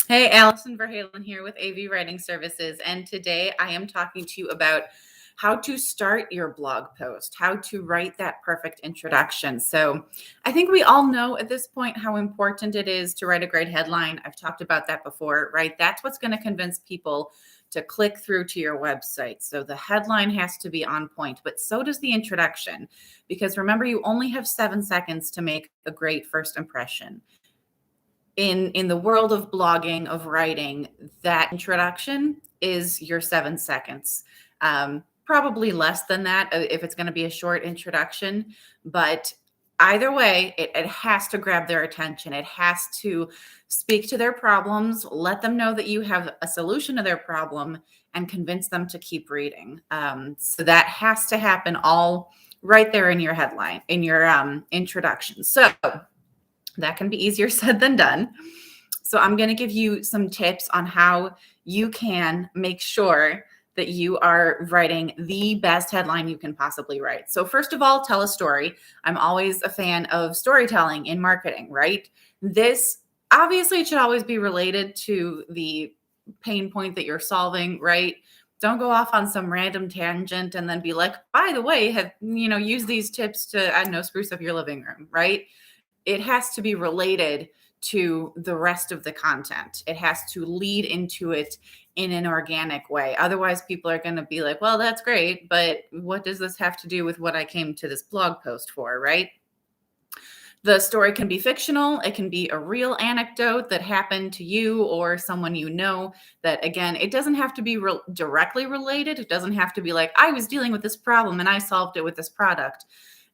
Hey, Allison Verhalen here with AV Writing Services. And today I am talking to you about how to start your blog post, how to write that perfect introduction. So I think we all know at this point how important it is to write a great headline. I've talked about that before, right? That's what's going to convince people to click through to your website. So the headline has to be on point, but so does the introduction. Because remember, you only have 7 seconds to make a great first impression. In the world of blogging, of writing, that introduction is your 7 seconds. Probably less than that if it's going to be a short introduction, but either way, it has to grab their attention. It has to speak to their problems, let them know that you have a solution to their problem, and convince them to keep reading. So that has to happen all right there in your headline, in your introduction. So that can be easier said than done. So I'm going to give you some tips on how you can make sure that you are writing the best headline you can possibly write. So first of all, tell a story. I'm always a fan of storytelling in marketing, right? This obviously should always be related to the pain point that you're solving, right? Don't go off on some random tangent and then be like, by the way, use these tips to, I don't know, spruce up your living room, right? It has to be related to the rest of the content. It has to lead into it in an organic way. Otherwise, people are going to be like, well, that's great, but what does this have to do with what I came to this blog post for, right? The story can be fictional. It can be a real anecdote that happened to you or someone you know. That, again, it doesn't have to be directly related. It doesn't have to be like, I was dealing with this problem and I solved it with this product.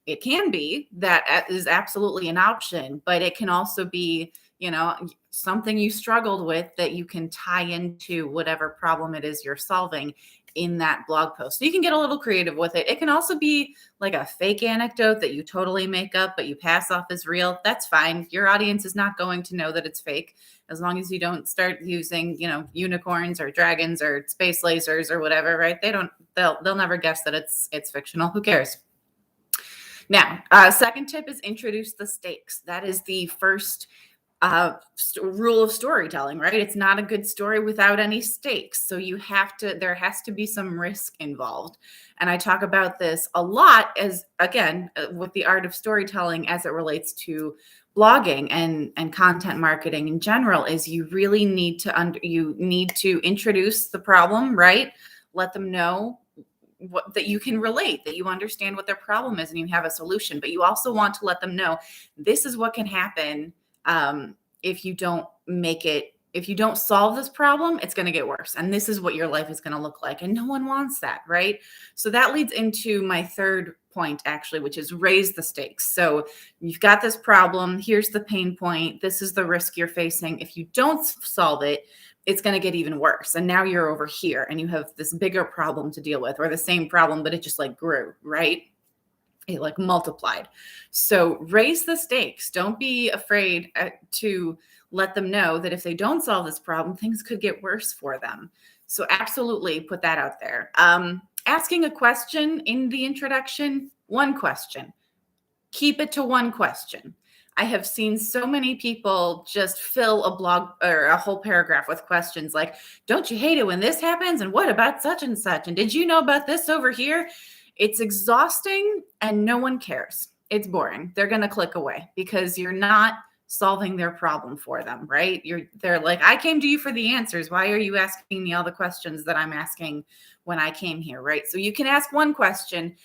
It can be, that is absolutely an option, but it can also be, something you struggled with that you can tie into whatever problem it is you're solving in that blog post. So you can get a little creative with it. It can also be like a fake anecdote that you totally make up, but you pass off as real. That's fine. Your audience is not going to know that it's fake as long as you don't start using, unicorns or dragons or space lasers or whatever, right? They'll never guess that it's fictional. Who cares? Now, second tip is introduce the stakes. That is the first rule of storytelling, right? It's not a good story without any stakes. So there has to be some risk involved. And I talk about this a lot as, again, with the art of storytelling as it relates to blogging and content marketing in general, is you really need to introduce the problem, right? Let them know that you can relate, that you understand what their problem is and you have a solution. But you also want to let them know this is what can happen if you don't solve this problem. It's going to get worse. And this is what your life is going to look like. And no one wants that, right? So that leads into my third point, actually, which is raise the stakes. So you've got this problem. Here's the pain point. This is the risk you're facing. If you don't solve it, it's going to get even worse. And now you're over here and you have this bigger problem to deal with, or the same problem, but it just grew, right? It multiplied. So raise the stakes. Don't be afraid to let them know that if they don't solve this problem, things could get worse for them. So absolutely put that out there. Asking a question in the introduction, one question. Keep it to one question. I have seen so many people just fill a blog or a whole paragraph with questions like, don't you hate it when this happens? And what about such and such? And did you know about this over here? It's exhausting and no one cares. It's boring. They're going to click away because you're not solving their problem for them, right? They're like, I came to you for the answers. Why are you asking me all the questions that I'm asking when I came here, right? So you can ask one question.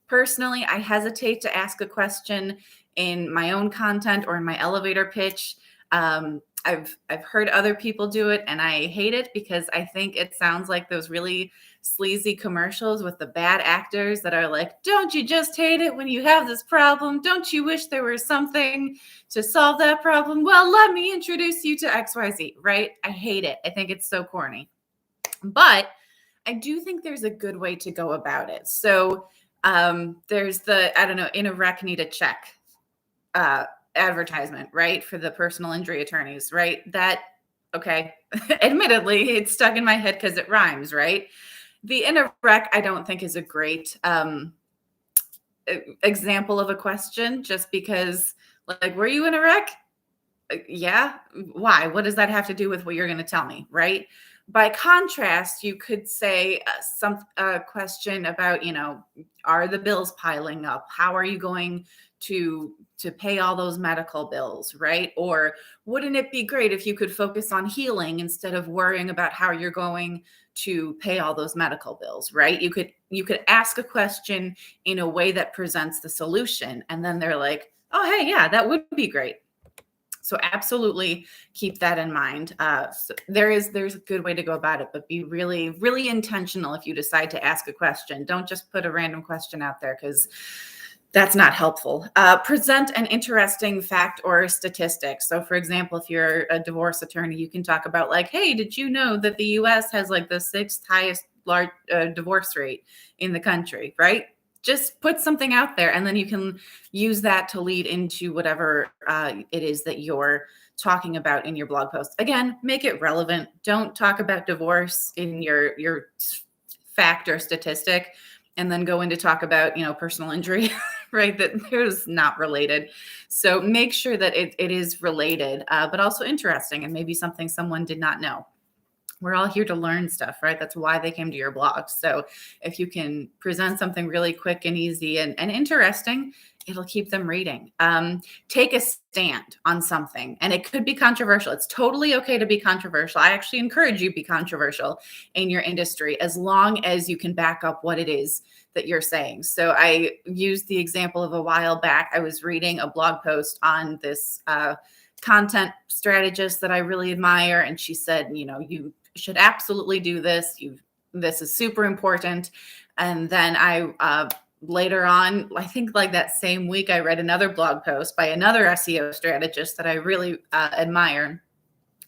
Personally, I hesitate to ask a question in my own content or in my elevator pitch. I've heard other people do it and I hate it because I think it sounds like those really sleazy commercials with the bad actors that are like, don't you just hate it when you have this problem? Don't you wish there was something to solve that problem? Well, let me introduce you to XYZ, right? I hate it. I think it's so corny. But I do think there's a good way to go about it. So there's in a wreck need a check advertisement, right? For the personal injury attorneys, right? Admittedly, it's stuck in my head because it rhymes, right? The in a wreck, I don't think is a great example of a question, just because, were you in a wreck? Yeah, why? What does that have to do with what you're going to tell me, right? By contrast, you could say some question about, are the bills piling up? How are you going to pay all those medical bills, right? Or wouldn't it be great if you could focus on healing instead of worrying about how you're going to pay all those medical bills, right? You could ask a question in a way that presents the solution, and then they're like, "Oh, hey, yeah, that would be great." So absolutely keep that in mind. So there's a good way to go about it, but be really, really intentional if you decide to ask a question. Don't just put a random question out there, because that's not helpful. Present an interesting fact or statistic. So, for example, if you're a divorce attorney, you can talk about, like, hey, did you know that the U.S. has like the sixth highest large divorce rate in the country, right? Just put something out there, and then you can use that to lead into whatever it is that you're talking about in your blog post. Again, make it relevant. Don't talk about divorce in your fact or statistic and then go into talk about, personal injury, right? That there's not related. So make sure that it is related, but also interesting, and maybe something someone did not know. We're all here to learn stuff, right? That's why they came to your blog. So if you can present something really quick and easy and interesting, it'll keep them reading. Take a stand on something, and it could be controversial. It's totally okay to be controversial. I actually encourage you to be controversial in your industry, as long as you can back up what it is that you're saying. So I used the example of a while back. I was reading a blog post on this content strategist that I really admire, and she said, you should absolutely do this. This is super important. And then I later on, I think like that same week, I read another blog post by another SEO strategist that I really admire.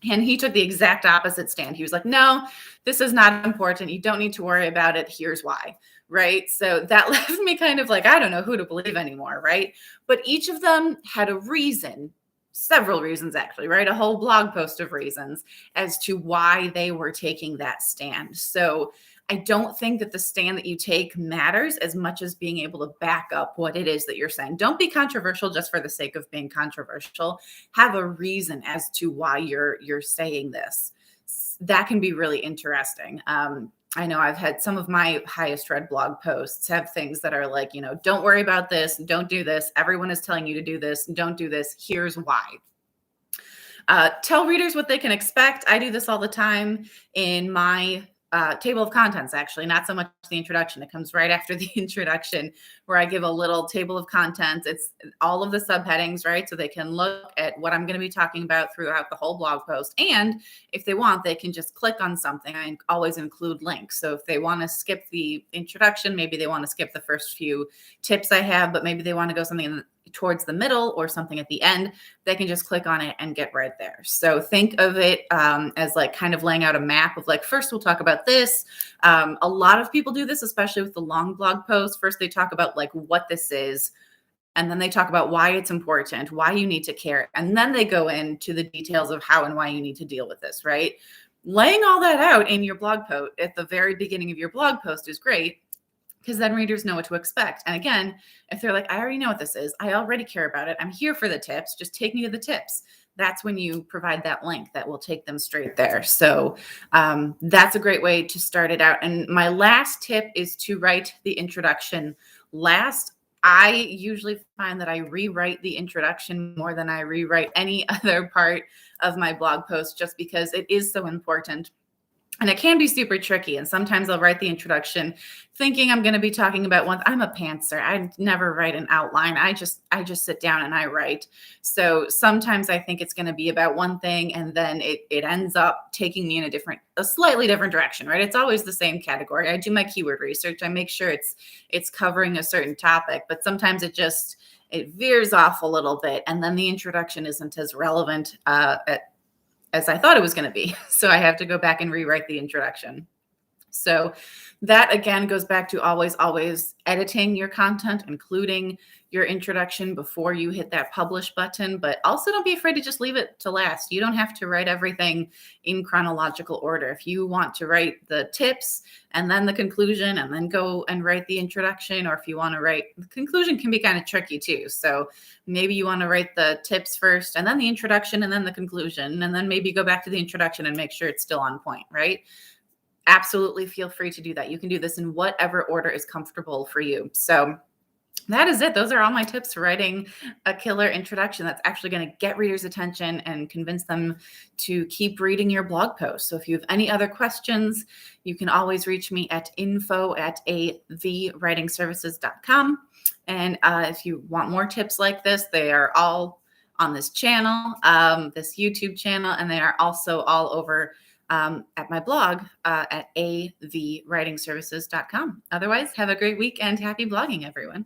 And he took the exact opposite stand. He was like, no, this is not important. You don't need to worry about it. Here's why. Right. So that left me kind of like, I don't know who to believe anymore. Right. But each of them had a reason, several reasons actually, right? A whole blog post of reasons as to why they were taking that stand. So I don't think that the stand that you take matters as much as being able to back up what it is that you're saying. Don't be controversial just for the sake of being controversial. Have a reason as to why you're saying this. That can be really interesting. I know I've had some of my highest read blog posts have things that are like, don't worry about this. Don't do this. Everyone is telling you to do this. Don't do this. Here's why. Tell readers what they can expect. I do this all the time in my table of contents, actually, not so much the introduction. It comes right after the introduction, where I give a little table of contents. It's all of the subheadings, right? So they can look at what I'm going to be talking about throughout the whole blog post. And if they want, they can just click on something. I always include links. So if they want to skip the introduction, maybe they want to skip the first few tips I have, but maybe they want to go something towards the middle or something at the end, they can just click on it and get right there. So think of it as like kind of laying out a map of like, first we'll talk about this. A lot of people do this, especially with the long blog posts. First, they talk about like what this is, and then they talk about why it's important, why you need to care. And then they go into the details of how and why you need to deal with this, right? Laying all that out in your blog post at the very beginning of your blog post is great, because then readers know what to expect. And again, if they're like, I already know what this is, I already care about it, I'm here for the tips, just take me to the tips. That's when you provide that link that will take them straight there. So that's a great way to start it out. And my last tip is to write the introduction last. I usually find that I rewrite the introduction more than I rewrite any other part of my blog post, just because it is so important. And it can be super tricky. And sometimes I'll write the introduction thinking I'm going to be talking about one. I'm a pantser. I never write an outline. I just sit down and I write. So sometimes I think it's going to be about one thing, and then it ends up taking me in a slightly different direction, right? It's always the same category. I do my keyword research. I make sure it's covering a certain topic, but sometimes it veers off a little bit, and then the introduction isn't as relevant as I thought it was going to be. So I have to go back and rewrite the introduction. So that again goes back to always editing your content, including your introduction before you hit that publish button. But also don't be afraid to just leave it to last. You don't have to write everything in chronological order. If you want to write the tips and then the conclusion and then go and write the introduction, or if you want to write the conclusion, can be kind of tricky too. So maybe you want to write the tips first and then the introduction and then the conclusion, and then maybe go back to the introduction and make sure it's still on point, right? Absolutely feel free to do that. You can do this in whatever order is comfortable for you. So that is it. Those are all my tips for writing a killer introduction that's actually going to get readers' attention and convince them to keep reading your blog post. So if you have any other questions, you can always reach me at info@avwritingservices.com. And if you want more tips like this, they are all on this channel, this YouTube channel, and they are also all over at my blog at avwritingservices.com. Otherwise, have a great week and happy blogging, everyone.